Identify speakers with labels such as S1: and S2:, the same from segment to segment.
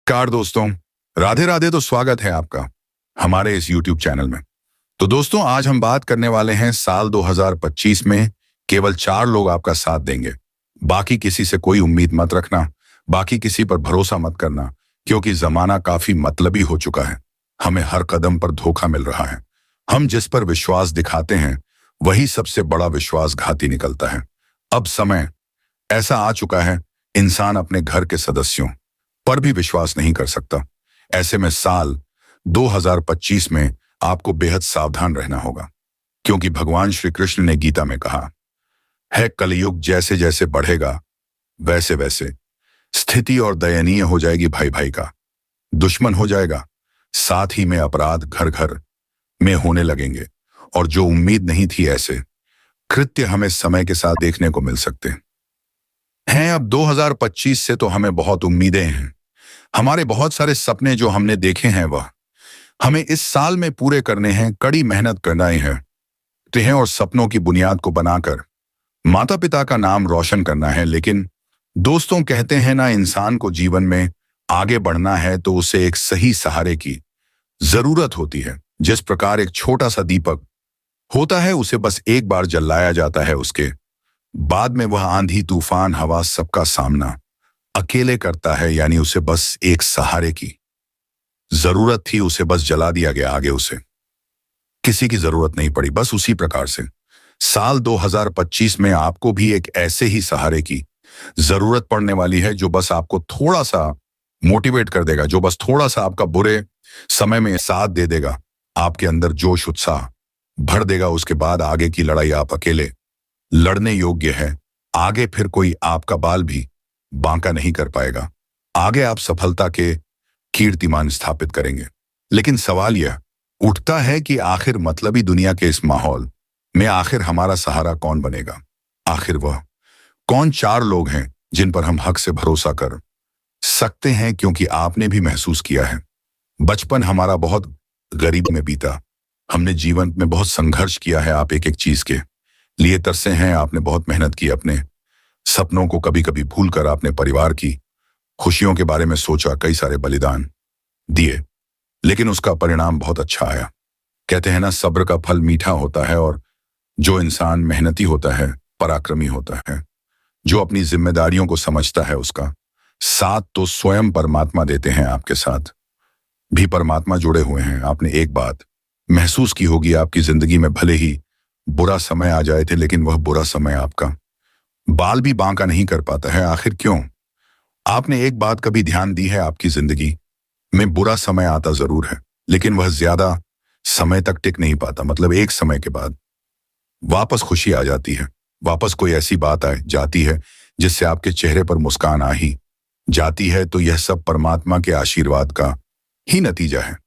S1: Car दोस्तों, राधे राधे। तो स्वागत है आपका हमारे इस YouTube चैनल में। तो दोस्तों, आज हम बात करने वाले हैं साल 2025 में केवल 4 लोग आपका साथ देंगे। बाकी किसी से कोई उम्मीद मत रखना, बाकी किसी पर भरोसा मत करना, क्योंकि जमाना काफी मतलबी हो चुका है। हमें हर कदम पर धोखा मिल रहा है। हम जिस पर विश्वास दिखाते हैं वही सबसे बड़ा विश्वासघाती निकलता है। अब समय ऐसा आ चुका है, इंसान अपने घर के सदस्यों पर भी विश्वास नहीं कर सकता। ऐसे में साल 2025 में आपको बेहद सावधान रहना होगा, क्योंकि भगवान श्री कृष्ण ने गीता में कहा है, कलयुग जैसे जैसे बढ़ेगा वैसे वैसे स्थिति और दयनीय हो जाएगी। भाई भाई का दुश्मन हो जाएगा, साथ ही में अपराध घर घर में होने लगेंगे, और जो उम्मीद नहीं थी ऐसे कृत्य हमें समय के साथ देखने को मिल सकते हैं। अब 2025 से तो हमें बहुत उम्मीदें हैं। हमारे बहुत सारे सपने जो हमने देखे हैं वह हमें इस साल में पूरे करने हैं। कड़ी मेहनत करना है और सपनों की बुनियाद को बनाकर माता पिता का नाम रोशन करना है। लेकिन दोस्तों, कहते हैं ना, इंसान को जीवन में आगे बढ़ना है तो उसे एक सही सहारे की जरूरत होती है। जिस प्रकार एक छोटा सा दीपक होता है, उसे बस एक बार जलाया जाता है, उसके बाद में वह आंधी तूफान हवा सबका सामना अकेले करता है। यानी उसे बस एक सहारे की जरूरत थी, उसे बस जला दिया गया, आगे उसे किसी की जरूरत नहीं पड़ी। बस उसी प्रकार से साल 2025 में आपको भी एक ऐसे ही सहारे की जरूरत पड़ने वाली है, जो बस आपको थोड़ा सा मोटिवेट कर देगा, जो बस थोड़ा सा आपका बुरे समय में साथ दे देगा, आपके अंदर जोश उत्साह भर देगा। उसके बाद आगे की लड़ाई आप अकेले लड़ने योग्य है। आगे फिर कोई आपका बाल भी बांका नहीं कर पाएगा। आगे आप सफलता के कीर्तिमान स्थापित करेंगे। लेकिन सवाल यह उठता है कि आखिर मतलबी दुनिया के इस माहौल में आखिर हमारा सहारा कौन बनेगा? आखिर वह कौन 4 लोग हैं जिन पर हम हक से भरोसा कर सकते हैं? क्योंकि आपने भी महसूस किया है, बचपन हमारा बहुत गरीबी में बीता, हमने जीवन में बहुत संघर्ष किया है। आप एक एक चीज के लिए तरसे हैं, आपने बहुत मेहनत की, अपने सपनों को कभी कभी भूलकर आपने परिवार की खुशियों के बारे में सोचा, कई सारे बलिदान दिए, लेकिन उसका परिणाम बहुत अच्छा आया। कहते हैं ना, सब्र का फल मीठा होता है, और जो इंसान मेहनती होता है, पराक्रमी होता है, जो अपनी जिम्मेदारियों को समझता है, उसका साथ तो स्वयं परमात्मा देते हैं। आपके साथ भी परमात्मा जुड़े हुए हैं। आपने एक बात महसूस की होगी, आपकी जिंदगी में भले ही बुरा समय आ जाए थे, लेकिन वह बुरा समय आपका बाल भी बांका नहीं कर पाता है। आखिर क्यों? आपने एक बात कभी ध्यान दी है, आपकी जिंदगी में बुरा समय आता जरूर है, लेकिन वह ज्यादा समय तक टिक नहीं पाता। मतलब एक समय के बाद वापस खुशी आ जाती है, वापस कोई ऐसी बात आ जाती है जिससे आपके चेहरे पर मुस्कान आ ही जाती है। तो यह सब परमात्मा के आशीर्वाद का ही नतीजा है।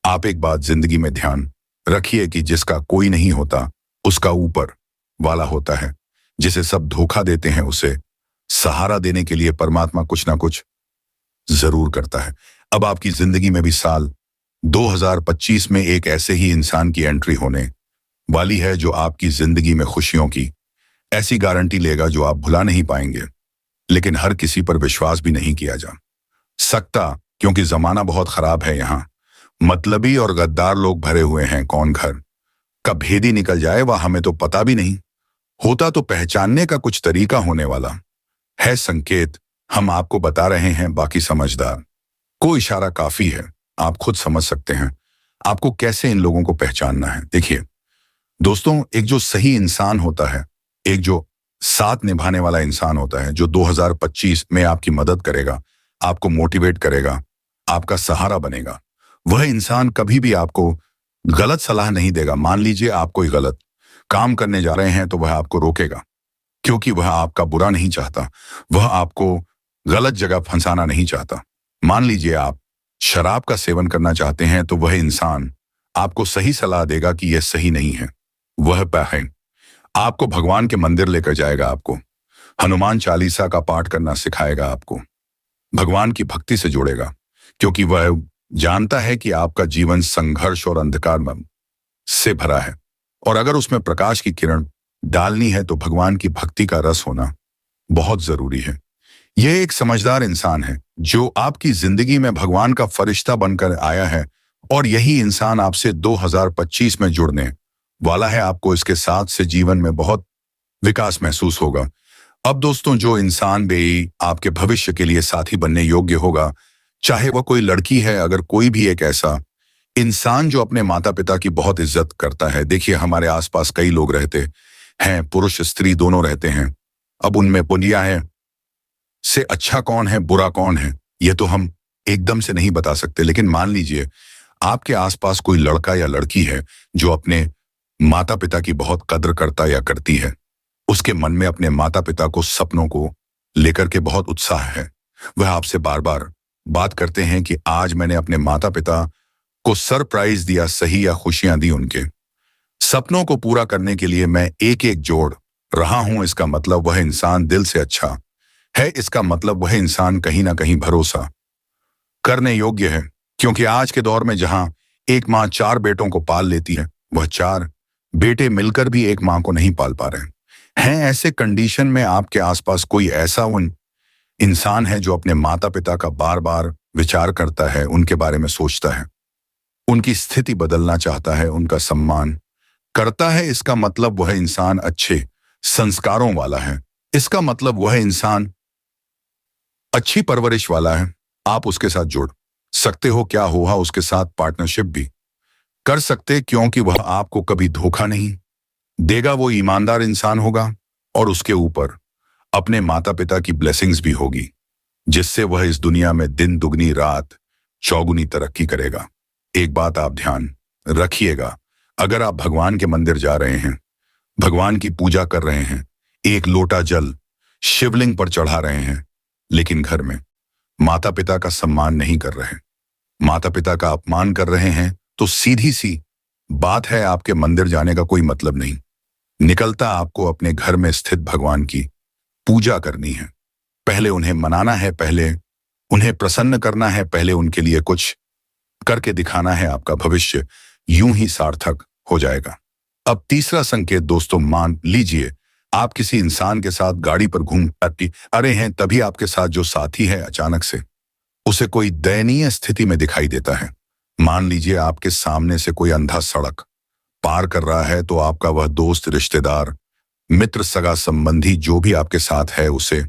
S1: आप एक बात जिंदगी में ध्यान रखिए कि जिसका कोई नहीं होता उसका ऊपर वाला होता है। जिसे सब धोखा देते हैं, उसे सहारा देने के लिए परमात्मा कुछ ना कुछ जरूर करता है। अब आपकी जिंदगी में भी साल 2025 में एक ऐसे ही इंसान की एंट्री होने वाली है, जो आपकी जिंदगी में खुशियों की ऐसी गारंटी लेगा जो आप भुला नहीं पाएंगे। लेकिन हर किसी पर विश्वास भी नहीं किया जा सकता, क्योंकि जमाना बहुत खराब है। यहाँ मतलबी और गद्दार लोग भरे हुए हैं। कौन घर का भेदी निकल जाए वह हमें तो पता भी नहीं होता, तो पहचानने का कुछ तरीका होने वाला है। संकेत हम आपको बता रहे हैं, बाकी समझदार को इशारा काफी है। आप खुद समझ सकते हैं आपको कैसे इन लोगों को पहचानना है। देखिए दोस्तों, एक जो सही इंसान होता है, एक जो साथ निभाने वाला इंसान होता है, जो 2025 में आपकी मदद करेगा, आपको मोटिवेट करेगा, आपका सहारा बनेगा, वह इंसान कभी भी आपको गलत सलाह नहीं देगा। मान लीजिए आप कोई गलत काम करने जा रहे हैं तो वह आपको रोकेगा, क्योंकि वह आपका बुरा नहीं चाहता, वह आपको गलत जगह फंसाना नहीं चाहता। मान लीजिए आप शराब का सेवन करना चाहते हैं तो वह इंसान आपको सही सलाह देगा कि यह सही नहीं है। वह है आपको भगवान के मंदिर लेकर जाएगा, आपको हनुमान चालीसा का पाठ करना सिखाएगा, आपको भगवान की भक्ति से जोड़ेगा, क्योंकि वह जानता है कि आपका जीवन संघर्ष और अंधकार से भरा है, और अगर उसमें प्रकाश की किरण डालनी है तो भगवान की भक्ति का रस होना बहुत जरूरी है। यह एक समझदार इंसान है जो आपकी जिंदगी में भगवान का फरिश्ता बनकर आया है, और यही इंसान आपसे 2025 में जुड़ने वाला है। आपको इसके साथ से जीवन में बहुत विकास महसूस होगा। अब दोस्तों, जो इंसान भी आपके भविष्य के लिए साथी बनने योग्य होगा, चाहे वह कोई लड़की है, अगर कोई भी एक ऐसा इंसान जो अपने माता पिता की बहुत इज्जत करता है। देखिए, हमारे आसपास कई लोग रहते हैं, पुरुष स्त्री दोनों रहते हैं। अब उनमें पुनिया है से अच्छा कौन है, बुरा कौन है, यह तो हम एकदम से नहीं बता सकते। लेकिन मान लीजिए आपके आसपास कोई लड़का या लड़की है जो अपने माता पिता की बहुत कद्र करता या करती है। उसके मन में अपने माता पिता को सपनों को लेकर के बहुत उत्साह है। वह आपसे बार बार बात करते हैं कि आज मैंने अपने माता पिता को सरप्राइज दिया, सही या खुशियां दी। उनके सपनों को पूरा करने के लिए मैं एक एक जोड़ रहा हूं। इसका मतलब वह इंसान दिल से अच्छा है। इसका मतलब वह इंसान कहीं ना कहीं भरोसा करने योग्य है। क्योंकि आज के दौर में जहां एक माँ 4 बेटों को पाल लेती है, वह 4 बेटे मिलकर भी एक माँ को नहीं पाल पा रहे हैं। ऐसे कंडीशन में आपके आसपास कोई ऐसा इंसान है जो अपने माता पिता का बार बार विचार करता है, उनके बारे में सोचता है, उनकी स्थिति बदलना चाहता है, उनका सम्मान करता है। इसका मतलब वह इंसान अच्छे संस्कारों वाला है। इसका मतलब वह इंसान अच्छी परवरिश वाला है। आप उसके साथ जुड़ सकते हो। क्या हुआ, उसके साथ पार्टनरशिप भी कर सकते, क्योंकि वह आपको कभी धोखा नहीं देगा। वो ईमानदार इंसान होगा और उसके ऊपर अपने माता पिता की ब्लेसिंग्स भी होगी, जिससे वह इस दुनिया में दिन दुगनी रात चौगुनी तरक्की करेगा। एक बात आप ध्यान रखिएगा, अगर आप भगवान के मंदिर जा रहे हैं, भगवान की पूजा कर रहे हैं, एक लोटा जल शिवलिंग पर चढ़ा रहे हैं, लेकिन घर में माता पिता का सम्मान नहीं कर रहे, माता पिता का अपमान कर रहे हैं, तो सीधी सी बात है, आपके मंदिर जाने का कोई मतलब नहीं निकलता। आपको अपने घर में स्थित भगवान की पूजा करनी है। पहले उन्हें मनाना है, पहले उन्हें प्रसन्न करना है, पहले उनके लिए कुछ करके दिखाना है। आपका भविष्य यूं ही सार्थक हो जाएगा। अब तीसरा संकेत दोस्तों, मान लीजिए आप किसी इंसान के साथ गाड़ी पर घूम रहे हैं, तभी आपके साथ जो साथी है अचानक से उसे कोई दयनीय स्थिति में दिखाई देता है। मान लीजिए आपके सामने से कोई अंधा सड़क पार कर रहा है, तो आपका वह दोस्त, रिश्तेदार, मित्र, सगा संबंधी जो भी आपके साथ है, उसे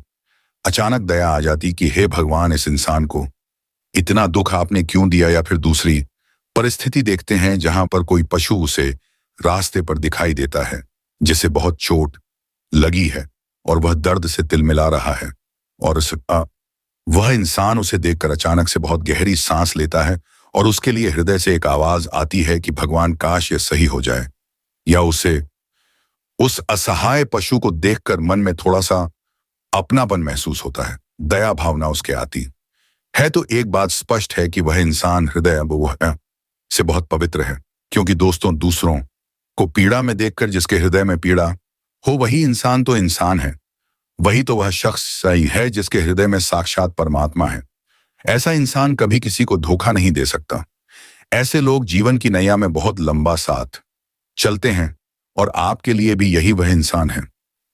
S1: अचानक दया आ जाती कि हे भगवान, इस इंसान को इतना दुख आपने क्यों दिया। या फिर दूसरी परिस्थिति देखते हैं जहां पर कोई पशु उसे रास्ते पर दिखाई देता है, जिसे बहुत चोट लगी है और वह दर्द से तिलमिला रहा है, और वह इंसान उसे देखकर अचानक से बहुत गहरी सांस लेता है और उसके लिए हृदय से एक आवाज आती है कि भगवान, काश ये सही हो जाए। या उसे उस असहाय पशु को देखकर मन में थोड़ा सा अपनापन महसूस होता है, दया भावना उसके आती है। तो एक बात स्पष्ट है कि वह इंसान हृदय से बहुत पवित्र है। क्योंकि दोस्तों, दूसरों को पीड़ा में देखकर जिसके हृदय में पीड़ा हो, वही इंसान तो इंसान है। वही तो वह शख्स सही है जिसके हृदय में साक्षात परमात्मा है। ऐसा इंसान कभी किसी को धोखा नहीं दे सकता। ऐसे लोग जीवन की नैया में बहुत लंबा साथ चलते हैं, और आपके लिए भी यही वह इंसान है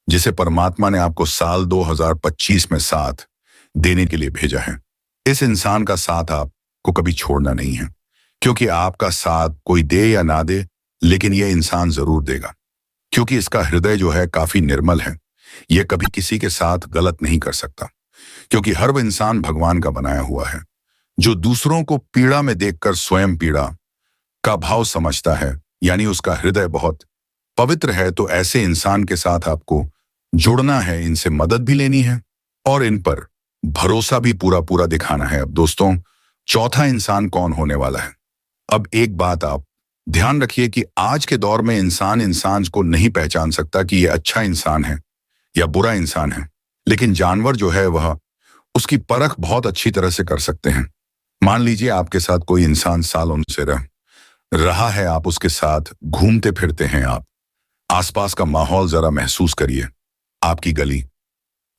S1: जिसे परमात्मा ने आपको साल 2025 में साथ देने के लिए भेजा है। इस इंसान का साथ आपको कभी छोड़ना नहीं है, क्योंकि आपका साथ कोई दे या ना दे, लेकिन यह इंसान जरूर देगा, क्योंकि इसका हृदय जो है काफी निर्मल है। यह कभी किसी के साथ गलत नहीं कर सकता, क्योंकि हर वो इंसान भगवान का बनाया हुआ है, जो दूसरों को पीड़ा में देखकर स्वयं पीड़ा का भाव समझता है, यानी उसका हृदय बहुत पवित्र है। तो ऐसे इंसान के साथ आपको जुड़ना है, इनसे मदद भी लेनी है और इन पर भरोसा भी पूरा पूरा दिखाना है। अब दोस्तों, चौथा इंसान कौन होने वाला है? अब एक बात आप ध्यान रखिए कि आज के दौर में इंसान को नहीं पहचान सकता कि यह अच्छा इंसान है या बुरा इंसान है, लेकिन जानवर जो है वह उसकी परख बहुत अच्छी तरह से कर सकते हैं। मान लीजिए आपके साथ कोई इंसान सालों से रहा है, आप उसके साथ घूमते फिरते हैं, आप आसपास का माहौल जरा महसूस करिए। आपकी गली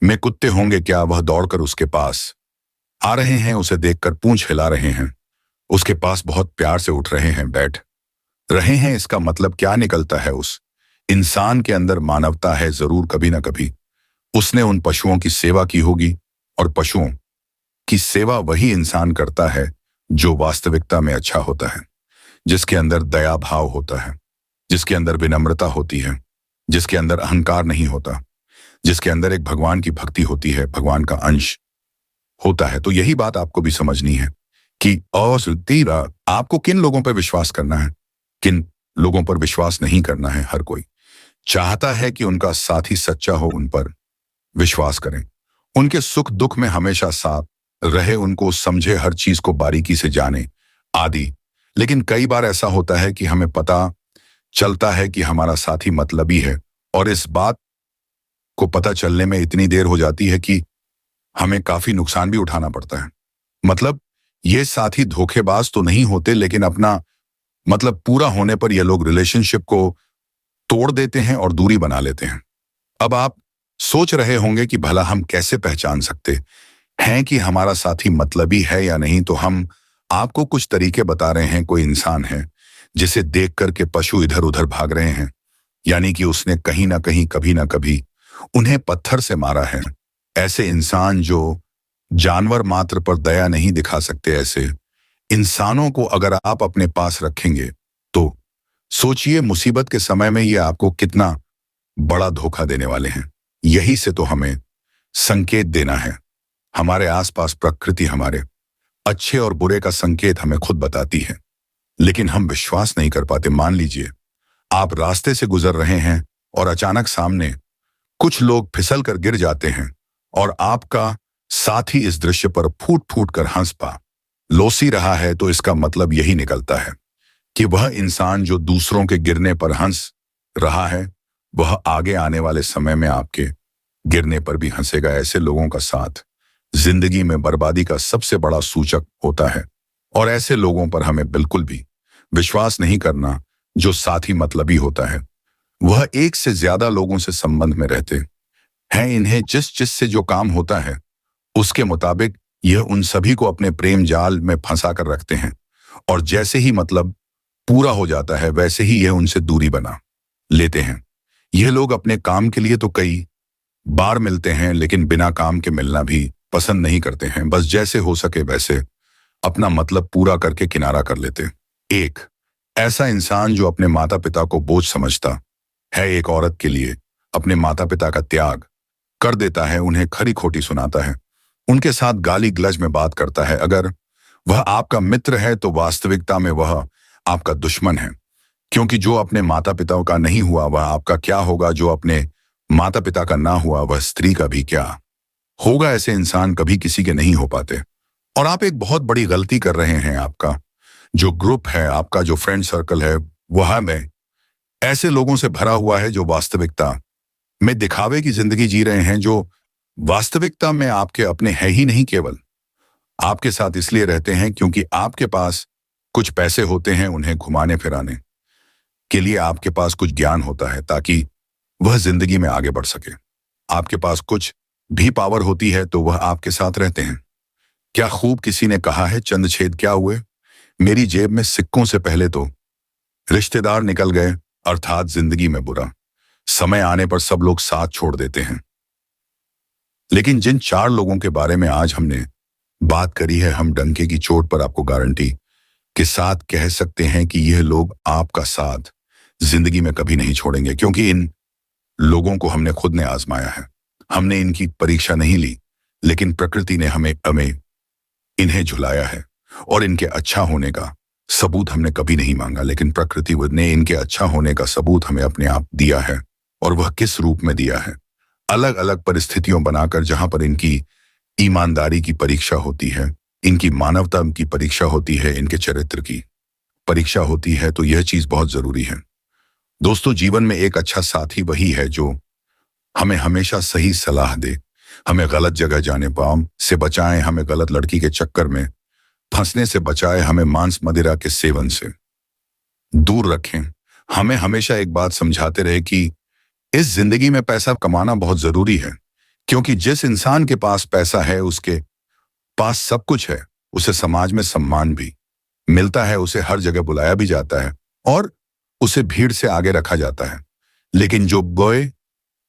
S1: में कुत्ते होंगे क्या? वह दौड़कर उसके पास आ रहे हैं, उसे देखकर पूंछ हिला रहे हैं, उसके पास बहुत प्यार से उठ रहे हैं, बैठ रहे हैं। इसका मतलब क्या निकलता है? उस इंसान के अंदर मानवता है। जरूर कभी ना कभी उसने उन पशुओं की सेवा की होगी, और पशुओं की सेवा वही इंसान करता है जो वास्तविकता में अच्छा होता है, जिसके अंदर दया भाव होता है, जिसके अंदर विनम्रता होती है, जिसके अंदर अहंकार नहीं होता, जिसके अंदर एक भगवान की भक्ति होती है, भगवान का अंश होता है। तो यही बात आपको भी समझनी है कि असुतीरा आपको किन लोगों पर विश्वास करना है, किन लोगों पर विश्वास नहीं करना है। हर कोई चाहता है कि उनका साथी सच्चा हो, उन पर विश्वास करें, उनके सुख दुख में हमेशा साथ रहे, उनको समझे, हर चीज को बारीकी से जाने आदि। लेकिन कई बार ऐसा होता है कि हमें पता चलता है कि हमारा साथी मतलबी है, और इस बात को पता चलने में इतनी देर हो जाती है कि हमें काफी नुकसान भी उठाना पड़ता है। मतलब ये साथी धोखेबाज तो नहीं होते, लेकिन अपना मतलब पूरा होने पर ये लोग रिलेशनशिप को तोड़ देते हैं और दूरी बना लेते हैं। अब आप सोच रहे होंगे कि भला हम कैसे पहचान सकते हैं कि हमारा साथी मतलबी है या नहीं। तो हम आपको कुछ तरीके बता रहे हैं। कोई इंसान है जिसे देख करके पशु इधर उधर भाग रहे हैं, यानी कि उसने कहीं ना कहीं कभी ना कभी उन्हें पत्थर से मारा है। ऐसे इंसान जो जानवर मात्र पर दया नहीं दिखा सकते, ऐसे इंसानों को अगर आप अपने पास रखेंगे तो सोचिए मुसीबत के समय में ये आपको कितना बड़ा धोखा देने वाले हैं। यही से तो हमें संकेत देना है। हमारे आसपास प्रकृति हमारे अच्छे और बुरे का संकेत हमें खुद बताती है, लेकिन हम विश्वास नहीं कर पाते। मान लीजिए आप रास्ते से गुजर रहे हैं और अचानक सामने कुछ लोग फिसल कर गिर जाते हैं, और आपका साथी इस दृश्य पर फूट फूट कर हंस पा लोसी रहा है। तो इसका मतलब यही निकलता है कि वह इंसान जो दूसरों के गिरने पर हंस रहा है, वह आगे आने वाले समय में आपके गिरने पर भी हंसेगा। ऐसे लोगों का साथ जिंदगी में बर्बादी का सबसे बड़ा सूचक होता है, और ऐसे लोगों पर हमें बिल्कुल भी विश्वास नहीं करना। जो साथी मतलबी होता है वह एक से ज्यादा लोगों से संबंध में रहते हैं। इन्हें जिस से जो काम होता है उसके मुताबिक यह उन सभी को अपने प्रेम जाल में फंसा कर रखते हैं, और जैसे ही मतलब पूरा हो जाता है वैसे ही यह उनसे दूरी बना लेते हैं। यह लोग अपने काम के लिए तो कई बार मिलते हैं, लेकिन बिना काम के मिलना भी पसंद नहीं करते हैं। बस जैसे हो सके वैसे अपना मतलब पूरा करके किनारा कर लेते। एक ऐसा इंसान जो अपने माता पिता को बोझ समझता है, एक औरत के लिए अपने माता पिता का त्याग कर देता है, उन्हें खरी खोटी सुनाता है, उनके साथ गाली गलौज में बात करता है। अगर वह आपका मित्र है तो वास्तविकता में वह आपका दुश्मन है, क्योंकि जो अपने माता पिता का नहीं हुआ वह आपका क्या होगा, जो अपने माता पिता का ना हुआ वह स्त्री का भी क्या होगा। ऐसे इंसान कभी किसी के नहीं हो पाते, और आप एक बहुत बड़ी गलती कर रहे हैं। आपका जो ग्रुप है, आपका जो फ्रेंड सर्कल है, वह में ऐसे लोगों से भरा हुआ है जो वास्तविकता में दिखावे की जिंदगी जी रहे हैं, जो वास्तविकता में आपके अपने हैं ही नहीं, केवल आपके साथ इसलिए रहते हैं क्योंकि आपके पास कुछ पैसे होते हैं, उन्हें घुमाने फिराने के लिए आपके पास कुछ ज्ञान होता है ताकि वह जिंदगी में आगे बढ़ सके। आपके पास कुछ भी पावर होती है तो वह आपके साथ रहते हैं। क्या खूब किसी ने कहा है, चंद छेद क्या हुए मेरी जेब में सिक्कों से पहले तो रिश्तेदार निकल गए, अर्थात जिंदगी में बुरा समय आने पर सब लोग साथ छोड़ देते हैं। लेकिन जिन 4 लोगों के बारे में आज हमने बात करी है, हम डंके की चोट पर आपको गारंटी के साथ कह सकते हैं कि यह लोग आपका साथ जिंदगी में कभी नहीं छोड़ेंगे, क्योंकि इन लोगों को हमने खुद ने आजमाया है। हमने इनकी परीक्षा नहीं ली, लेकिन प्रकृति ने हमें इन्हें झुलाया है, और इनके अच्छा होने का सबूत हमने कभी नहीं मांगा, लेकिन प्रकृति ने इनके अच्छा होने का सबूत हमें अपने आप दिया है। और वह किस रूप में दिया है? अलग अलग परिस्थितियों बनाकर, जहां पर इनकी ईमानदारी की परीक्षा होती है, इनकी मानवता की परीक्षा होती है, इनके चरित्र की परीक्षा होती है। तो यह चीज बहुत जरूरी है दोस्तों। जीवन में एक अच्छा साथी वही है जो हमें हमेशा सही सलाह दे, हमें गलत जगह जाने पाम से बचाएं, हमें गलत लड़की के चक्कर में फंसने से बचाए, हमें मांस मदिरा के सेवन से दूर रखें। हमें हमेशा एक बात समझाते रहे कि इस जिंदगी में पैसा कमाना बहुत जरूरी है, क्योंकि जिस इंसान के पास पैसा है उसके पास सब कुछ है, उसे समाज में सम्मान भी मिलता है, उसे हर जगह बुलाया भी जाता है और उसे भीड़ से आगे रखा जाता है। लेकिन जो बोए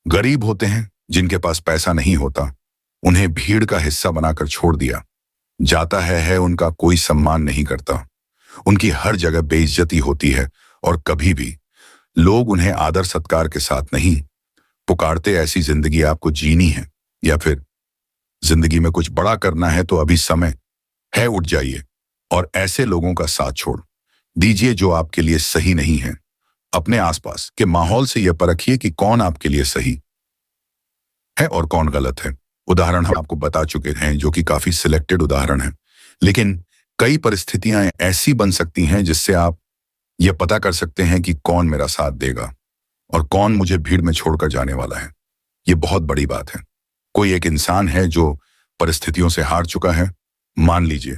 S1: गरीब होते हैं, जिनके पास पैसा नहीं होता, उन्हें भीड़ का हिस्सा बनाकर छोड़ दिया जाता है उनका कोई सम्मान नहीं करता, उनकी हर जगह बेइज्जती होती है और कभी भी लोग उन्हें आदर सत्कार के साथ नहीं पुकारते। ऐसी जिंदगी आपको जीनी है या फिर जिंदगी में कुछ बड़ा करना है तो अभी समय है, उठ जाइए और ऐसे लोगों का साथ छोड़ दीजिए जो आपके लिए सही नहीं है। अपने आसपास के माहौल से यह परखिए कि कौन आपके लिए सही है और कौन गलत है। उदाहरण हम आपको बता चुके हैं जो कि काफी सिलेक्टेड उदाहरण है, लेकिन कई परिस्थितियां ऐसी बन सकती हैं जिससे आप यह पता कर सकते हैं कि कौन मेरा साथ देगा और कौन मुझे भीड़ में छोड़कर जाने वाला है। यह बहुत बड़ी बात है। कोई एक इंसान है जो परिस्थितियों से हार चुका है। मान लीजिए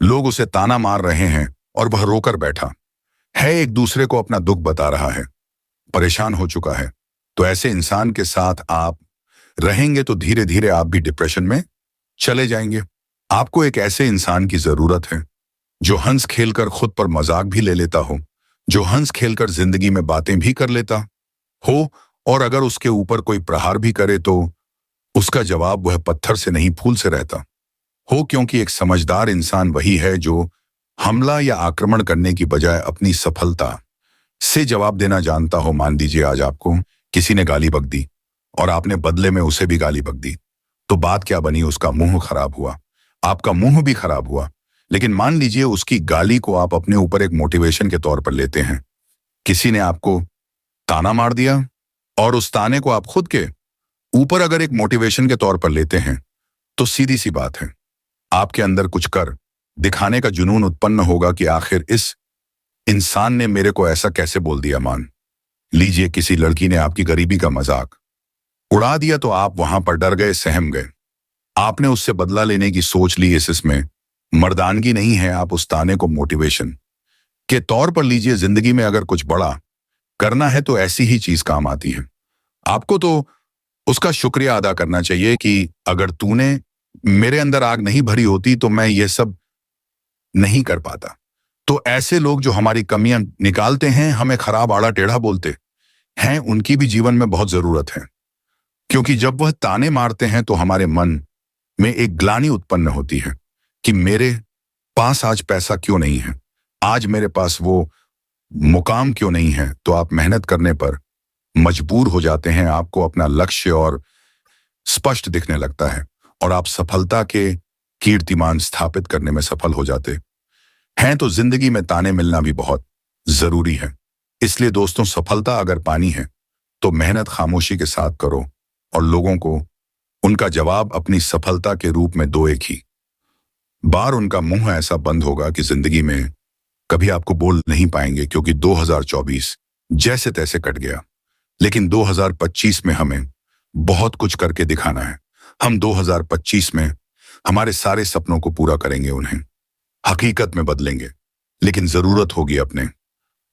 S1: लोग उसे ताना मार रहे हैं और वह रोकर बैठा है, एक दूसरे को अपना दुख बता रहा है, परेशान हो चुका है। तो ऐसे इंसान के साथ आप रहेंगे तो धीरे धीरे आप भी डिप्रेशन में चले जाएंगे। आपको एक ऐसे इंसान की जरूरत है जो हंस खेलकर खुद पर मजाक भी ले लेता हो, जो हंस खेलकर जिंदगी में बातें भी कर लेता हो और अगर उसके ऊपर कोई प्रहार भी करे तो उसका जवाब वह पत्थर से नहीं फूल से रहता हो, क्योंकि एक समझदार इंसान वही है जो हमला या आक्रमण करने की बजाय अपनी सफलता से जवाब देना जानता हो। मान लीजिए आज आपको किसी ने गाली बक दी और आपने बदले में उसे भी गाली बक दी, तो बात क्या बनी? उसका मुंह खराब हुआ, आपका मुंह भी खराब हुआ। लेकिन मान लीजिए उसकी गाली को आप अपने ऊपर एक मोटिवेशन के तौर पर लेते हैं। किसी ने आपको ताना मार दिया और उस ताने को आप खुद के ऊपर अगर एक मोटिवेशन के तौर पर लेते हैं तो सीधी सी बात है आपके अंदर कुछ कर दिखाने का जुनून उत्पन्न होगा कि आखिर इस इंसान ने मेरे को ऐसा कैसे बोल दिया। मान लीजिए किसी लड़की ने आपकी गरीबी का मजाक उड़ा दिया तो आप वहां पर डर गए, सहम गए, आपने उससे बदला लेने की सोच ली। इसमें मर्दानगी नहीं है। आप उस ताने को मोटिवेशन के तौर पर लीजिए। जिंदगी में अगर कुछ बड़ा करना है तो ऐसी ही चीज काम आती है। आपको तो उसका शुक्रिया अदा करना चाहिए कि अगर तूने मेरे अंदर आग नहीं भरी होती तो मैं ये सब नहीं कर पाता। तो ऐसे लोग जो हमारी कमियां निकालते हैं, हमें खराब आड़ा टेढ़ा बोलते हैं, उनकी भी जीवन में बहुत जरूरत है, क्योंकि जब वह ताने मारते हैं तो हमारे मन में एक ग्लानि उत्पन्न होती है कि मेरे पास आज पैसा क्यों नहीं है, आज मेरे पास वो मुकाम क्यों नहीं है। तो आप मेहनत करने पर मजबूर हो जाते हैं, आपको अपना लक्ष्य और स्पष्ट दिखने लगता है और आप सफलता के कीर्तिमान स्थापित करने में सफल हो जाते हैं। तो जिंदगी में ताने मिलना भी बहुत जरूरी है। इसलिए दोस्तों, सफलता अगर पानी है तो मेहनत खामोशी के साथ करो और लोगों को उनका जवाब अपनी सफलता के रूप में दो। एक ही बार उनका मुंह ऐसा बंद होगा कि जिंदगी में कभी आपको बोल नहीं पाएंगे, क्योंकि 2024 जैसे तैसे कट गया। लेकिन 2025 में हमें बहुत कुछ करके दिखाना है। हम 2025 में हमारे सारे सपनों को पूरा करेंगे, उन्हें हकीकत में बदलेंगे। लेकिन जरूरत होगी अपने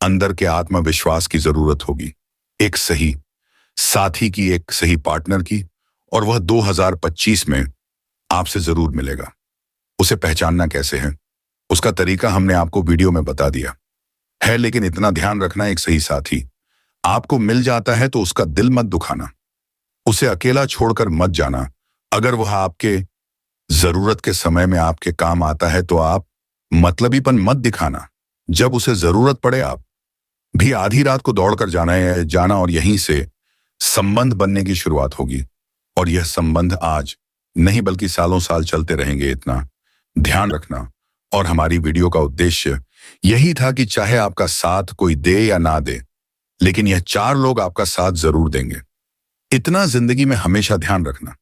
S1: अंदर के आत्मविश्वास की, जरूरत होगी एक सही साथी की, एक सही पार्टनर की, और वह 2025 में आपसे जरूर मिलेगा। उसे पहचानना कैसे है उसका तरीका हमने आपको वीडियो में बता दिया है। लेकिन इतना ध्यान रखना, एक सही साथी आपको मिल जाता है तो उसका दिल मत दुखाना, उसे अकेला छोड़कर मत जाना। अगर वह आपके जरूरत के समय में आपके काम आता है तो आप मतलबीपन मत दिखाना। जब उसे जरूरत पड़े आप भी आधी रात को दौड़कर जाना और यहीं से संबंध बनने की शुरुआत होगी। और यह संबंध आज नहीं बल्कि सालों साल चलते रहेंगे, इतना ध्यान रखना। और हमारी वीडियो का उद्देश्य यही था कि चाहे आपका साथ कोई दे या ना दे, लेकिन यह 4 लोग आपका साथ जरूर देंगे। इतना जिंदगी में हमेशा ध्यान रखना।